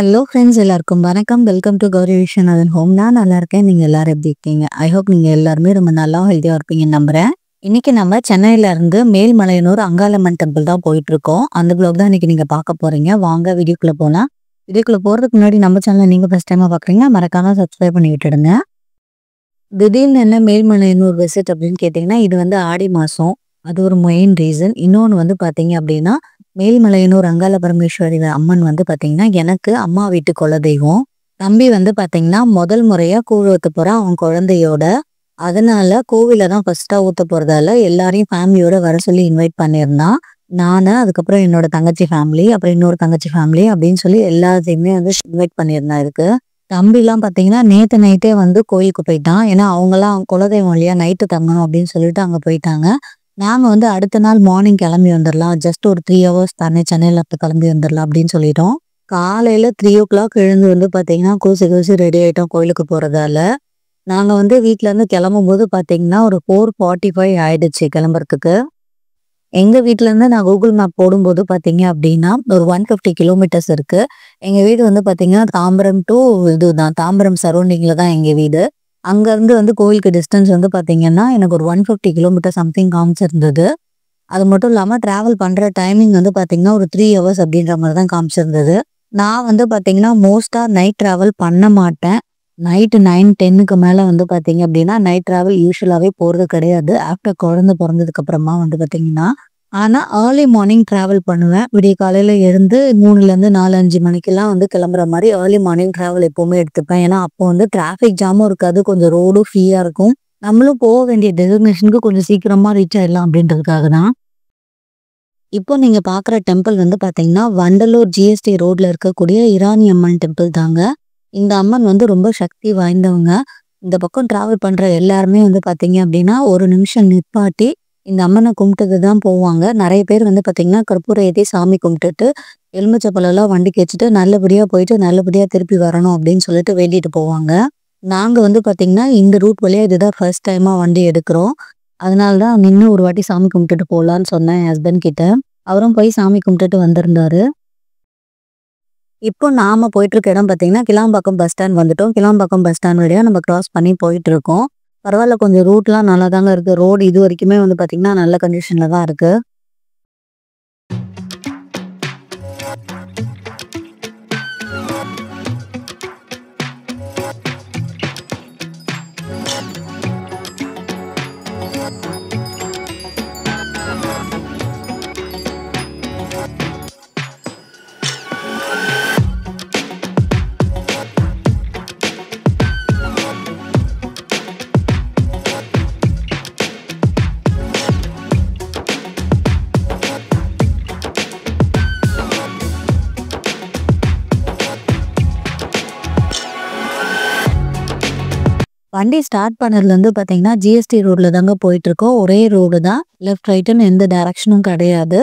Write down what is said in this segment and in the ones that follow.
Hello friends, எல்லாருக்கும் வணக்கம். Welcome to Gowri Viswanathan home. நான் நல்லா இருக்கேன். நீங்கள் எல்லாரும் எப்படி இருக்கீங்க? ஐ ஹோப் நீங்கள் எல்லாருமே ரொம்ப நல்லா ஹெல்த்தியாக இருப்பீங்கன்னு நம்புகிறேன். இன்னைக்கு நம்ம சென்னையில இருந்து மேல்மலையனூர் அங்காளம்மன் டெம்பிள் தான் போயிட்டு இருக்கோம். அந்த ப்ளாக் தான் இன்னைக்கு நீங்கள் பார்க்க போறீங்க. வாங்க வீடியோக்குள்ள போகலாம். வீடியோக்குள்ள போகிறதுக்கு முன்னாடி நம்ம சேனலை நீங்கள் ஃபர்ஸ்ட் டைமாக பார்க்குறீங்க, மறக்காம சப்ஸ்கிரைப் பண்ணி விட்டுடுங்க. திடீர்னு என்ன மேல்மலையனூர் விசிட் அப்படின்னு கேட்டிங்கன்னா, இது வந்து ஆடி மாதம். அது ஒரு மெயின் ரீசன். இன்னொன்று வந்து பார்த்தீங்க அப்படின்னா, மேல்மலையனூர் அங்காள பரமேஸ்வரி அம்மன் வந்து பார்த்தீங்கன்னா, எனக்கு அம்மா வீட்டு குலதெய்வம். தம்பி வந்து பார்த்தீங்கன்னா, முதல் முறையாக கூழ் ஊற்ற போகிறான் அவன் குழந்தையோட. அதனால கோவில தான் ஃபர்ஸ்ட்டாக ஊற்ற போகிறதால எல்லாரையும் ஃபேமிலியோட வர சொல்லி இன்வைட் பண்ணியிருந்தான். நான், அதுக்கப்புறம் என்னோட தங்கச்சி ஃபேமிலி, அப்புறம் இன்னொரு தங்கச்சி ஃபேமிலி அப்படின்னு சொல்லி எல்லாத்தையுமே வந்து இன்வைட் பண்ணியிருந்தான் இதுக்கு. தம்பிலாம் பார்த்தீங்கன்னா, நேற்று நைட்டே வந்து கோயிலுக்கு போயிட்டான். ஏன்னா அவங்களாம் குலதெய்வம் இல்லையா, நைட்டு தங்கணும் அப்படின்னு சொல்லிட்டு அங்கே போயிட்டாங்க. நாங்க வந்து அடுத்த நாள் மார்னிங் கிளம்பி வந்துடலாம். ஜஸ்ட் ஒரு 3 ஹவர்ஸ் தானே, சென்னையில இருந்து கிளம்பி வந்துடலாம் அப்படின்னு சொல்லிட்டோம். காலையில 3 o'clock எழுந்து வந்து பார்த்தீங்கன்னா, கூசி ரெடி ஆயிட்டோம் கோயிலுக்கு போறதால. நாங்க வந்து வீட்ல இருந்து கிளம்பும்போது பார்த்தீங்கன்னா, ஒரு 4:45 ஆயிடுச்சு கிளம்புறதுக்கு. எங்க வீட்ல இருந்து நான் கூகுள் மேப் போடும்போது பார்த்தீங்க அப்படின்னா, ஒரு 150 கிலோமீட்டர்ஸ் இருக்கு. எங்க வீடு வந்து பார்த்தீங்கன்னா, தாம்பரம் டு இதுதான், தாம்பரம் சரௌண்டிங்ல தான் எங்க வீடு. அங்கேருந்து வந்து கோயிலுக்கு டிஸ்டன்ஸ் வந்து பார்த்தீங்கன்னா, எனக்கு ஒரு 150 கிலோமீட்டர் சம்திங் காமிச்சிருந்தது. அது மட்டும் இல்லாமல் ட்ராவல் பண்ணுற டைமிங் வந்து பார்த்தீங்கன்னா, ஒரு 3 ஹவர்ஸ் அப்படின்ற மாதிரி தான் காமிச்சிருந்தது. நான் வந்து பார்த்தீங்கன்னா, மோஸ்ட்டாக நைட் ட்ராவல் பண்ண மாட்டேன். நைட்டு 9, 10க்கு மேலே வந்து பார்த்தீங்க அப்படின்னா, நைட் ட்ராவல் யூஸ்வலாகவே போகிறது கிடையாது. ஆஃப்டர் குழந்தை பிறந்ததுக்கு அப்புறமா வந்து பார்த்தீங்கன்னா, ஆனால் ஏர்லி மார்னிங் ட்ராவல் பண்ணுவேன். விடிய காலையில் எழுந்து 3லேருந்து 4, 5 மணிக்கெல்லாம் வந்து கிளம்புற மாதிரி ஏர்லி மார்னிங் ட்ராவல் எப்போவுமே எடுத்துப்பேன். ஏன்னா அப்போ வந்து டிராஃபிக் ஜாமும் இருக்காது, கொஞ்சம் ரோடும் ஃப்ரீயாக இருக்கும். நம்மளும் போக வேண்டிய டெஸ்டினேஷனுக்கு கொஞ்சம் சீக்கிரமாக ரீச் ஆயிடலாம் அப்படின்றதுக்காக தான். இப்போ நீங்கள் பார்க்குற டெம்பிள் வந்து பார்த்தீங்கன்னா, வண்டலூர் ஜிஎஸ்டி ரோட்ல இருக்கக்கூடிய இராணி அம்மன் டெம்பிள் தாங்க. இந்த அம்மன் வந்து ரொம்ப சக்தி வாய்ந்தவங்க. இந்த பக்கம் ட்ராவல் பண்ணுற எல்லாருமே வந்து பார்த்தீங்க அப்படின்னா, ஒரு நிமிஷம் நிப்பாட்டி இந்த அம்மனை கும்பிட்டுட்டு தான் போவாங்க. நிறைய பேர் வந்து பார்த்தீங்கன்னா, கற்பூரம் ஏற்றி சாமி கும்பிட்டுட்டு எலுமிச்சப்பழம்லாம் வண்டிக்கு வச்சுட்டு நல்லபடியாக போயிட்டு நல்லபடியாக திருப்பி வரணும் அப்படின்னு சொல்லிட்டு வேண்டிட்டு போவாங்க. நாங்கள் வந்து பார்த்தீங்கன்னா, இந்த ரூட் வழியாக இதுதான் ஃபர்ஸ்ட் டைமாக வண்டி எடுக்கிறோம். அதனால தான் நின்று ஒரு வாட்டி சாமி கும்பிட்டுட்டு போகலான்னு சொன்னேன் என் ஹஸ்பண்ட் கிட்ட. அவரும் போய் சாமி கும்பிட்டுட்டு வந்திருந்தாரு. இப்போ நாம போயிட்டு இருக்க இடம் பார்த்தீங்கன்னா, கிளாம்பாக்கம் பஸ் ஸ்டாண்ட் வந்துட்டோம். கிளாம்பாக்கம் பஸ் ஸ்டாண்ட் வழியாக நம்ம கிராஸ் பண்ணி போயிட்டு இருக்கோம். பரவாயில்ல, கொஞ்சம் ரூட்லாம் நல்லா தாங்க இருக்கு. ரோடு இது வரைக்குமே வந்து பார்த்தீங்கன்னா, நல்ல கண்டிஷன்ல தான் இருக்கு. வண்டி ஸ்டார்ட் பண்ணதுலேருந்து பார்த்தீங்கன்னா, ஜிஎஸ்டி ரோட்ல தாங்க போயிட்டு இருக்கோம். ஒரே ரோடு தான், லெஃப்ட் ரைட்டுன்னு எந்த டைரக்ஷனும் கிடையாது.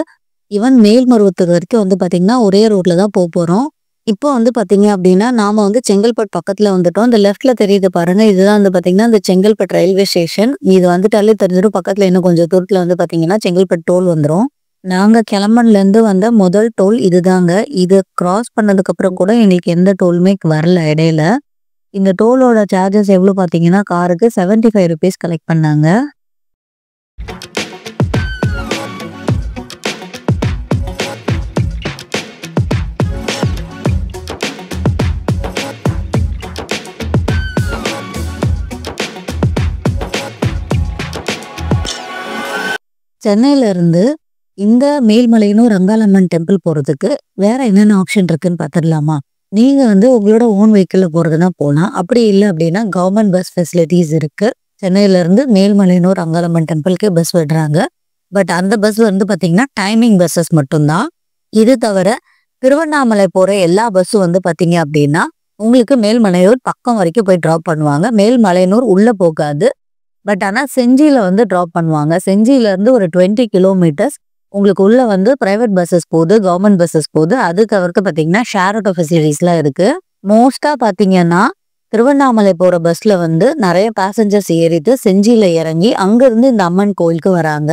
ஈவன் மேல்மருவத்தூர் வரைக்கும் வந்து பார்த்தீங்கன்னா, ஒரே ரோட்ல தான் போகிறோம். இப்போ வந்து பார்த்தீங்க அப்படின்னா, நாம வந்து செங்கல்பட்டு பக்கத்தில் வந்துட்டோம். இந்த லெஃப்ட்ல தெரியுது பாருங்க, இதுதான் வந்து பார்த்தீங்கன்னா இந்த செங்கல்பட்டு ரயில்வே ஸ்டேஷன். இது வந்துட்டாலே தெரிஞ்சிடும். பக்கத்தில் இன்னும் கொஞ்சம் தூரத்தில் வந்து பார்த்தீங்கன்னா, செங்கல்பட்டு டோல் வந்துடும். நாங்கள் கிளம்பன்லேருந்து வந்த முதல் டோல் இதுதாங்க. இது கிராஸ் பண்ணதுக்கு அப்புறம் கூட எங்களுக்கு எந்த டோலுமே வரல இடையில. இந்த டோலோட சார்ஜஸ் எவ்வளோ பார்த்தீங்கன்னா, காருக்கு 75 ருபீஸ் கலெக்ட் பண்ணாங்க. சென்னையில இருந்து இந்த மேல்மலையனூர் அங்காளம்மன் டெம்பிள் போகிறதுக்கு வேற என்னென்ன ஆப்ஷன் இருக்குன்னு பார்த்துடலாமா? நீங்க வந்து உங்களோட ஓன் வெஹிக்கிள்ல போறதுன்னா போகலாம். அப்படி இல்லை அப்படின்னா கவர்மெண்ட் பஸ் ஃபெசிலிட்டிஸ் இருக்கு. சென்னையில இருந்து மேல்மலையனூர் அங்காளம்மன் டெம்பிளுக்கு பஸ் விடுறாங்க. பட் அந்த பஸ் வந்து பார்த்தீங்கன்னா, டைமிங் பஸ்ஸஸ் மட்டும்தான். இது தவிர திருவண்ணாமலை போற எல்லா பஸ்ஸும் வந்து பார்த்தீங்க அப்படின்னா, உங்களுக்கு மேல்மலையனூர் பக்கம் வரைக்கும் போய் ட்ராப் பண்ணுவாங்க. மேல்மலையனூர் உள்ள போகாது. பட் ஆனால் செஞ்சியில வந்து ட்ராப் பண்ணுவாங்க. செஞ்சியில இருந்து ஒரு 20 கிலோமீட்டர்ஸ் உங்களுக்கு உள்ள வந்து பிரைவேட் பஸ்ஸஸ் போகுது, கவர்மெண்ட் பஸ்ஸஸ் போகுது. அது தவிர்த்து பார்த்தீங்கன்னா, ஷேர் ஆட்டோ ஃபெசிலிட்டிஸ்லாம் இருக்கு. மோஸ்டா பார்த்தீங்கன்னா, திருவண்ணாமலை போற பஸ்ல வந்து நிறைய பேசஞ்சர்ஸ் ஏறிட்டு செஞ்சியில இறங்கி அங்கிருந்து இந்த அம்மன் கோயிலுக்கு வராங்க.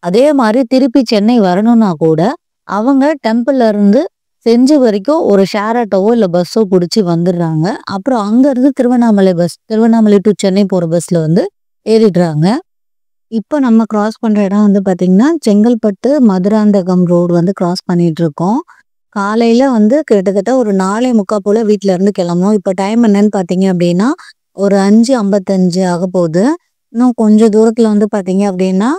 அதே மாதிரி திருப்பி சென்னை வரணும்னா கூட அவங்க டெம்பிள்ல இருந்து செஞ்சு வரைக்கும் ஒரு ஷேர் ஆட்டோவோ இல்லை பஸ்ஸோ பிடிச்சி வந்துடுறாங்க. அப்புறம் அங்கேருந்து திருவண்ணாமலை டு சென்னை போகிற பஸ்ஸில் வந்து ஏறிடுறாங்க. இப்போ நம்ம கிராஸ் பண்ணுற இடம் வந்து பார்த்திங்கன்னா செங்கல்பட்டு மதுராந்தகம் ரோடு வந்து கிராஸ் பண்ணிட்டு இருக்கோம். காலையில் வந்து கிட்டத்தட்ட ஒரு 4:45 போல் வீட்டில் இருந்து கிளம்பணும். இப்போ டைம் என்னன்னு பார்த்தீங்க அப்படின்னா ஒரு 5:55 ஆக போகுது. இன்னும் கொஞ்சம் தூரத்தில் வந்து பார்த்தீங்க அப்படின்னா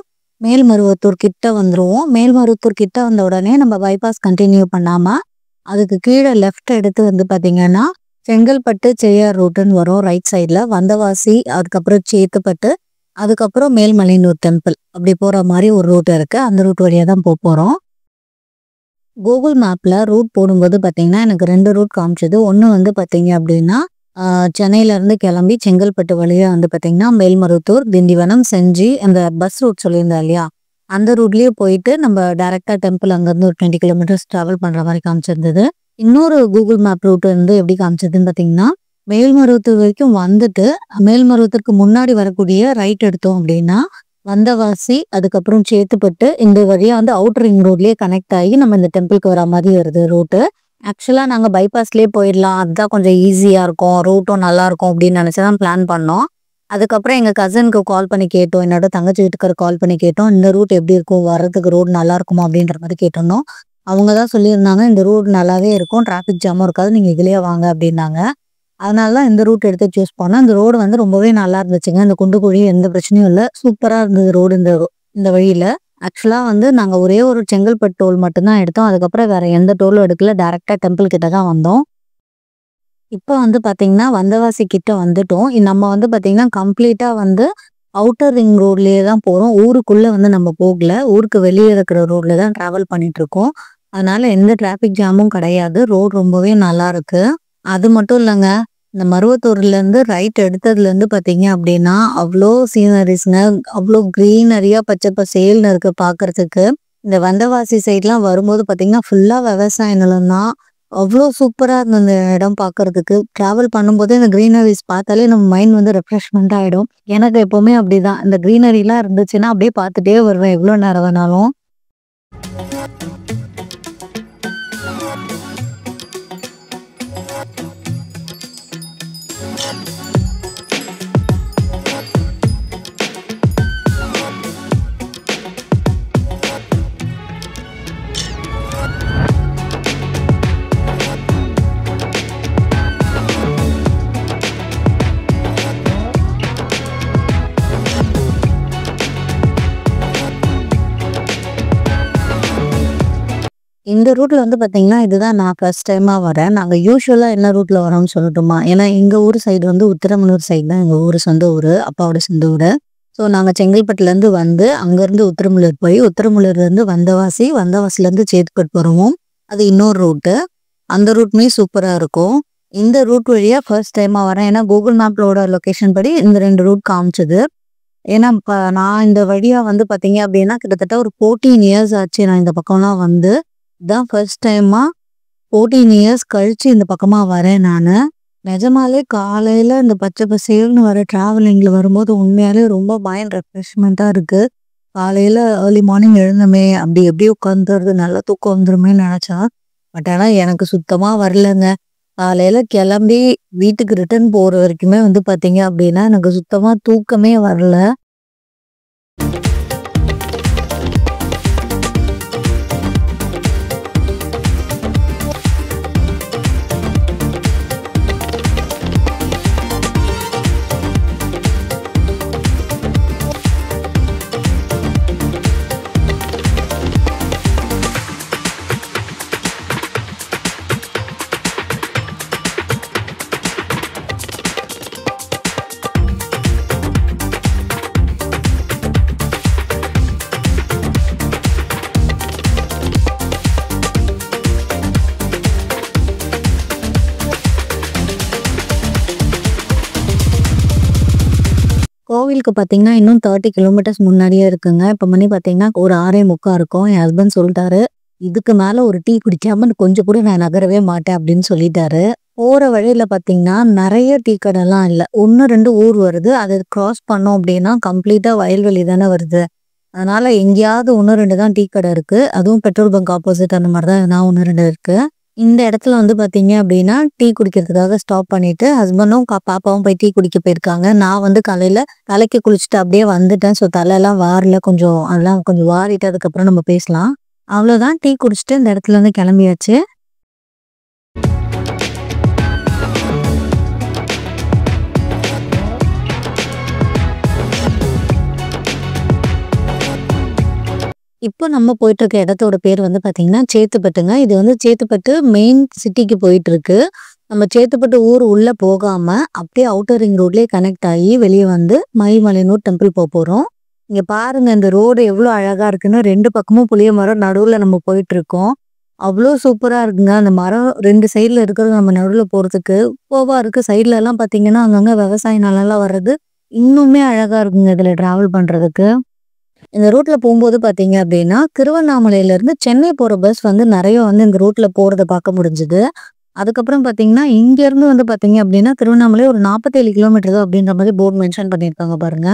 மேல்மருவத்தூர் கிட்ட வந்துருவோம். மேல்மருவத்தூர் கிட்ட வந்த உடனே நம்ம பைபாஸ் கண்டினியூ பண்ணாமல் அதுக்கு கீழே லெஃப்ட் எடுத்து வந்து பார்த்தீங்கன்னா செங்கல்பட்டு செய்யார் ரூட்டுன்னு வரும். ரைட் சைடில் வந்தவாசி, அதுக்கப்புறம் சேத்துப்பட்டு, அதுக்கப்புறம் மேல்மலையனூர் டெம்பிள் அப்படி போகிற மாதிரி ஒரு ரூட் இருக்குது. அந்த ரூட் வழியாக தான் போகிறோம். கூகுள் மேப்பில் ரூட் போடும்போது பார்த்தீங்கன்னா எனக்கு 2 ரூட் காமிச்சது. ஒன்று வந்து பார்த்தீங்க அப்படின்னா சென்னையிலேருந்து கிளம்பி செங்கல்பட்டு வழியாக வந்து பார்த்தீங்கன்னா மேல்மருவத்தூர், திண்டிவனம், செஞ்சி அந்த பஸ் ரூட் சொல்லியிருந்தேன் இல்லையா, அந்த ரூட்லேயே போயிட்டு நம்ம டைரெக்டாக டெம்பிள் அங்கேருந்து ஒரு 20 கிலோமீட்டர்ஸ் ட்ராவல் பண்ணுற மாதிரி காமிச்சிருந்தது. இன்னொரு கூகுள் மேப் ரூட் வந்து எப்படி காமிச்சதுன்னு பார்த்தீங்கன்னா மேல்மருவத்தூர் வரைக்கும் வந்துட்டு மேல்மருவத்தூருக்கு முன்னாடி வரக்கூடிய ரைட் எடுத்தோம் அப்படின்னா வந்தவாசி, அதுக்கப்புறம் சேத்துப்பட்டு இந்த வழியாக வந்து அவுட்டர் ரிங் ரோட்லேயே கனெக்ட் ஆகி நம்ம இந்த டெம்பிளுக்கு வர மாதிரி வருது ரூட்டு. ஆக்சுவலாக நாங்கள் பைபாஸ்லேயே போயிடலாம், அதுதான் கொஞ்சம் ஈஸியாக இருக்கும், ரூட்டும் நல்லாயிருக்கும் அப்படின்னு நினச்சி தான் பிளான் பண்ணோம். அதுக்கப்புறம் எங்கள் கசனுக்கு கால் பண்ணி கேட்டோம், என்னோட தங்கச்சி வீட்டுக்கார கால் பண்ணி கேட்டோம், இந்த ரூட் எப்படி இருக்கும், வர்றதுக்கு ரோடு நல்லா இருக்குமா அப்படின்ற மாதிரி கேட்டிருந்தோம். அவங்க தான் சொல்லியிருந்தாங்க இந்த ரூட் நல்லாவே இருக்கும், டிராஃபிக் ஜாமும் இருக்காது, நீங்கள் இதுலேயே வாங்க அப்படின்னாங்க. அதனால தான் இந்த ரூட் எடுத்து சூஸ் பண்ணோம். இந்த ரோடு வந்து ரொம்பவே நல்லா இருந்துச்சுங்க. இந்த குண்டு குழி எந்த பிரச்சனையும் இல்லை, சூப்பராக இருந்தது ரோடு இந்த வழியில். ஆக்சுவலாக வந்து நாங்கள் ஒரே ஒரு செங்கல்பட்டு டோல் மட்டும்தான் எடுத்தோம். அதுக்கப்புறம் வேறு எந்த டோலும் எடுக்கல, டேரெக்டாக டெம்பிள் கிட்ட தான் வந்தோம். இப்போ வந்து பார்த்திங்கன்னா வந்தவாசி கிட்ட வந்துட்டோம். நம்ம வந்து பார்த்திங்கன்னா கம்ப்ளீட்டாக வந்து அவுட்டர் ரிங் ரோட்லேயே தான் போகிறோம். ஊருக்குள்ளே வந்து நம்ம போகல, ஊருக்கு வெளியே இருக்கிற ரோடில் தான் ட்ராவல் பண்ணிகிட்ருக்கோம். அதனால் எந்த டிராஃபிக் ஜாமும் கிடையாது, ரோடு ரொம்பவே நல்லா இருக்குது. அது மட்டும் இல்லைங்க, இந்த மருவத்தூர்லேருந்து ரைட் எடுத்ததுலேருந்து பார்த்தீங்க அப்படின்னா அவ்வளோ சீனரிஸ்ங்க, அவ்வளோ க்ரீனரியாக பச்சை பசேல்னு இருக்குது பார்க்குறதுக்கு. இந்த வந்தவாசி சைட்லாம் வரும்போது பார்த்தீங்கன்னா ஃபுல்லாக விவசாய நிலம் தான். அவ்வளோ சூப்பராக இருந்தது இந்த இடம் பார்க்குறதுக்கு. ட்ராவல் பண்ணும்போது இந்த க்ரீனரிஸ் பார்த்தாலே நம்ம மைண்ட் வந்து ரெஃப்ரெஷ்மெண்ட் ஆகிடும். எனக்கு எப்போவுமே அப்படி தான், இந்த க்ரீனரிலாம் இருந்துச்சுன்னா அப்படியே பார்த்துட்டே வருவேன் எவ்வளோ நேரம் வேணாலும். இந்த ரூட்ல வந்து பார்த்தீங்கன்னா இதுதான் நான் ஃபர்ஸ்ட் டைமாக வரேன். நாங்கள் யூஸ்வலாக என்ன ரூட்டில் வரோம்னு சொல்லட்டுமா? ஏன்னா எங்கள் ஊர் சைடு வந்து உத்திரமனூர் சைடு தான் எங்கள் ஊர், சொந்த ஊர், அப்பாவோட சொந்த ஊர். ஸோ நாங்கள் செங்கல்பட்டுலேருந்து வந்து அங்கேருந்து உத்திரமலூர் போய் உத்திரமலூர்லேருந்து வந்தவாசி, வந்தவாசிலேருந்து சேத்துப்பட்டு வருவோம். அது இன்னொரு ரூட்டு. அந்த ரூட்டுமே சூப்பராக இருக்கும். இந்த ரூட் வழியாக ஃபர்ஸ்ட் டைமாக வரேன். ஏன்னா கூகுள் மேப்லோட லொக்கேஷன் படி இந்த 2 ரூட் காமிச்சது. ஏன்னா இப்போ நான் இந்த வழியாக வந்து பார்த்தீங்க அப்படின்னா கிட்டத்தட்ட ஒரு 14 இயர்ஸ் ஆச்சு நான் இந்த பக்கம்லாம் வந்து. இதான் ஃபர்ஸ்ட் டைமாக 14 இயர்ஸ் கழிச்சு இந்த பக்கமாக வரேன் நான். நிஜமாலே காலையில் இந்த பச்சை பசேல்னு வர ட்ராவலிங்கில் வரும்போது உண்மையாலே ரொம்ப மைண்ட் ரெஃப்ரெஷ்மெண்ட்டாக இருக்குது. காலையில் ஏர்லி மார்னிங் எழுந்தமே அப்படி எப்படி உட்காந்துறது, நல்லா தூக்கம் வந்துருமே நினச்சா. பட் ஆனால் எனக்கு சுத்தமாக வரலங்க. காலையில் கிளம்பி வீட்டுக்கு ரிட்டர்ன் போகிற வரைக்குமே வந்து பார்த்தீங்க அப்படின்னா எனக்கு சுத்தமாக தூக்கமே வரல. கோவிலுக்கு பார்த்தீங்கன்னா இன்னும் 30 கிலோமீட்டர்ஸ் முன்னாடியே இருக்குங்க. இப்போ மணி பார்த்தீங்கன்னா ஒரு 6:45 இருக்கும். என் ஹஸ்பண்ட் சொல்லிட்டாரு, இதுக்கு மேலே ஒரு டீ குடிக்காம கொஞ்சம் கூட நான் நகரவே மாட்டேன் அப்படின்னு சொல்லிட்டாரு. போகிற வழியில் பார்த்தீங்கன்னா நிறைய டீ கடைலாம் இல்லை, 1-2 ஊர் வருது. அதை கிராஸ் பண்ணோம் அப்படின்னா கம்ப்ளீட்டாக வயல்வெளி தானே வருது. அதனால எங்கேயாவது 1-2 தான் டீ கடை இருக்குது. அதுவும் பெட்ரோல் பங்க் ஆப்போசிட் அந்த மாதிரி தான் எதனா 1-2 இருக்குது. இந்த இடத்துல வந்து பார்த்தீங்க அப்படின்னா, டீ குடிக்கிறதுக்காக ஸ்டாப் பண்ணிட்டு ஹஸ்பண்டும், பாப்பாவும் போய் டீ குடிக்க போயிருக்காங்க. நான் வந்து காலையில தலைக்கு குளிச்சுட்டு அப்படியே வந்துட்டேன். ஸோ தலைலாம் வாரல. கொஞ்சம் அதெல்லாம் கொஞ்சம் வாரிட்டு அதுக்கப்புறம் நம்ம பேசலாம். அவ்வளோதான் டீ குடிச்சுட்டு இந்த இடத்துல இருந்து கிளம்பியாச்சு. இப்போ நம்ம போயிட்டு இருக்க இடத்தோட பேர் வந்து பார்த்தீங்கன்னா, சேத்துப்பட்டுங்க. இது வந்து சேத்துப்பட்டு மெயின் சிட்டிக்கு போயிட்டுருக்கு. நம்ம சேத்துப்பட்டு ஊர் உள்ள போகாம, அப்படியே அவுட்டர் ரிங் ரோட்லயே கனெக்ட் ஆகி வெளிய வந்து மயில்மலையனூர் டெம்பிள் போறோம். இங்க பாருங்க இந்த ரோடு எவ்வளோ அழகா இருக்குன்னு. 2 பக்கமும் புளிய மரம், நடுவுல நம்ம போயிட்டுருக்கோம். அவ்வளோ சூப்பரா இருக்குங்க. அந்த மரம் 2 சைடுல இருக்கிறது நம்ம நடுவுல போறதுக்கு சூப்பர்வா இருக்கு. சைட்லலாம் பார்த்தீங்கன்னா, அங்கங்க விவசாய நிலம்லாம் வர்றது இன்னுமே அழகா இருக்குங்க இதுல டிராவல் பண்றதுக்கு. இந்த ரூட்ல போம்போது பார்த்தீங்க அப்படின்னா, திருவண்ணாமலையிலேருந்து சென்னை போற பஸ் வந்து நெறைய வந்து இந்த ரூட்ல போறத பார்க்க முடிஞ்சுது. அதுக்கப்புறம் பார்த்தீங்கன்னா, இங்கேருந்து வந்து பார்த்தீங்க அப்படின்னா, திருவண்ணாமலை ஒரு 47 கிலோமீட்டர் தான் அப்படின்ற மாரி போர்ட் மென்ஷன் பண்ணியிருக்காங்க பாருங்க.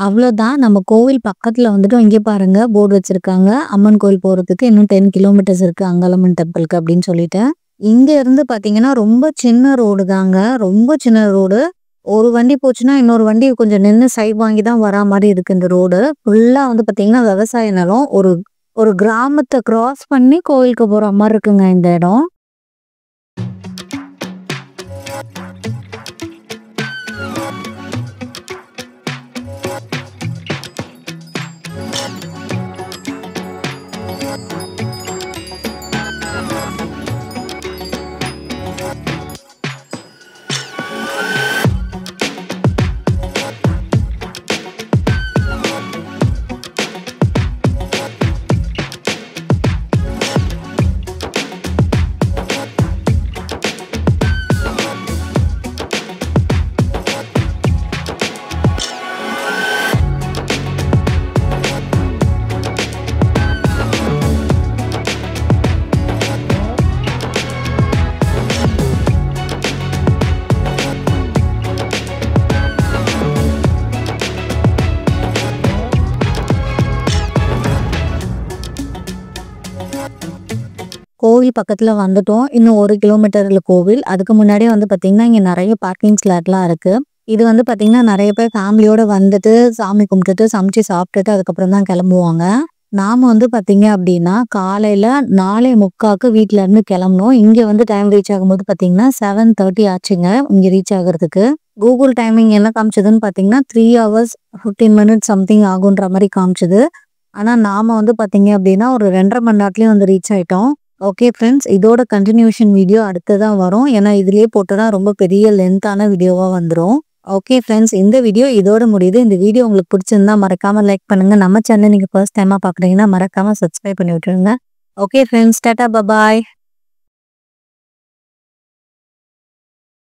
அவ்வளோதான். நம்ம கோவில் பக்கத்துல வந்துட்டோம். இங்கே பாருங்க போர்டு வச்சிருக்காங்க. அம்மன் கோயில் போறதுக்கு இன்னும் 10 கிலோமீட்டர்ஸ் இருக்கு அங்காளம்மன் டெம்பிளுக்கு அப்படின்னு சொல்லிட்டு. இங்க இருந்து பார்த்தீங்கன்னா, ரொம்ப சின்ன ரோடு தாங்க. ரொம்ப சின்ன ரோடு. ஒரு வண்டி போச்சுன்னா, இன்னொரு வண்டி கொஞ்சம் நின்னு சைட் வாங்கி தான் வரா மாரி இருக்கு இந்த ரோடு. ஃபுல்லா வந்து பார்த்தீங்கன்னா, விவசாய நிலம். ஒரு ஒரு கிராமத்த கிராஸ் பண்ணி கோவிலுக்கு போற மாரி இருக்குங்க இந்த இடம். கோவில் பக்கத்துல வந்துட்டோம். இன்னும் 1 கிலோமீட்டர்ல கோவில். அதுக்கு முன்னாடியே வந்து பார்த்தீங்கன்னா, இங்க நெறைய பார்க்கிங் ஸ்லாட்லாம் இருக்கு. இது வந்து பார்த்தீங்கன்னா, நெறைய பேர் ஃபேமிலியோட வந்துட்டு, சாமி கும்பிட்டுட்டு, சமைச்சு சாப்பிட்டுட்டு அதுக்கப்புறம் தான் கிளம்புவாங்க. நாம வந்து பார்த்தீங்க அப்படின்னா, காலையில 4:45க்கு வீட்ல இருந்து கிளம்புனோம். இங்க வந்து டைம் ரீச் ஆகும்போது பார்த்தீங்கன்னா, 7:30 ஆச்சுங்க இங்க ரீச் ஆகுறதுக்கு. கூகுள் டைமிங் என்ன காமிச்சதுன்னு பார்த்தீங்கன்னா, 3 ஹவர்ஸ் 15 மினிட்ஸ் சம்திங் ஆகுன்ற மாரி காமிச்சது. ஆனா நாம வந்து பார்த்தீங்க அப்படின்னா, ஒரு 2:30 மணி நேரத்துலயே வந்து ரீச் ஆயிட்டோம். ஓகே ஃப்ரெண்ட்ஸ், இதோட கன்டினியூஷன் வீடியோ அடுத்ததா வரும். ஏன்னா இதுலயே போட்டோன்னா ரொம்ப பெரிய லென்த்தான வீடியோவா வந்துரும். ஓகே ஃப்ரெண்ட்ஸ், இந்த வீடியோ இதோட முடியுது. இந்த வீடியோ உங்களுக்கு பிடிச்சிருந்தா மறக்காம லைக் பண்ணுங்க. நம்ம சேனல் நீங்க ஃபர்ஸ்ட் டைமா பார்க்குறீங்கன்னா மறக்காம சப்ஸ்கிரைப் பண்ணி விட்டுருங்க. Okay friends, Tata bye bye.